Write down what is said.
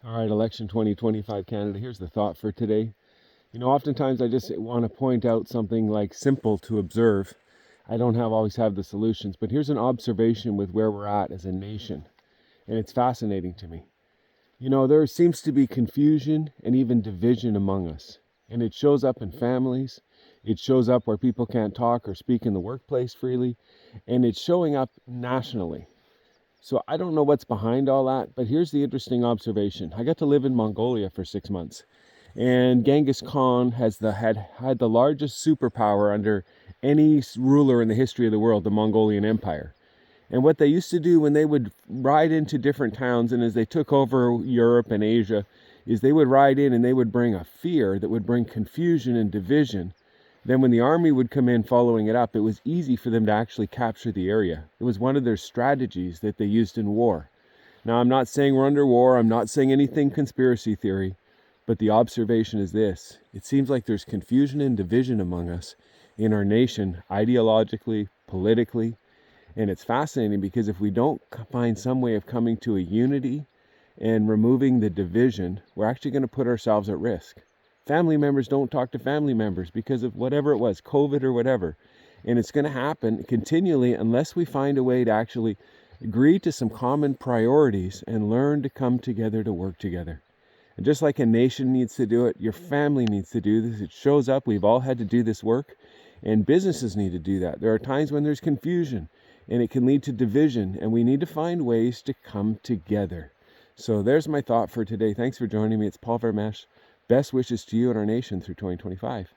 All right, election 2025 Canada. Here's the thought for today. Oftentimes I just want to point out something like simple to observe. I don't always have the solutions, but here's an observation with where we're at as a nation, and it's fascinating to me. There seems to be confusion and even division among us, and it shows up in families. It shows up where people can't talk or speak in the workplace freely, and it's showing up nationally. So I don't know what's behind all that, but here's the interesting observation. I got to live in Mongolia for 6 months, and Genghis Khan had the largest superpower under any ruler in the history of the world, the Mongolian Empire. And what they used to do when they would ride into different towns, and as they took over Europe and Asia, is they would ride in and they would bring a fear that would bring confusion and division. Then when the army would come in following it up, it was easy for them to actually capture the area. It was one of their strategies that they used in war. Now, I'm not saying we're under war. I'm not saying anything conspiracy theory. But the observation is this. It seems like there's confusion and division among us in our nation, ideologically, politically. And it's fascinating because if we don't find some way of coming to a unity and removing the division, we're actually going to put ourselves at risk. Family members don't talk to family members because of whatever it was, COVID or whatever. And it's going to happen continually unless we find a way to actually agree to some common priorities and learn to come together to work together. And just like a nation needs to do it, your family needs to do this. It shows up. We've all had to do this work, and businesses need to do that. There are times when there's confusion, and it can lead to division, and we need to find ways to come together. So there's my thought for today. Thanks for joining me. It's Paul Vermesh. Best wishes to you and our nation through 2025.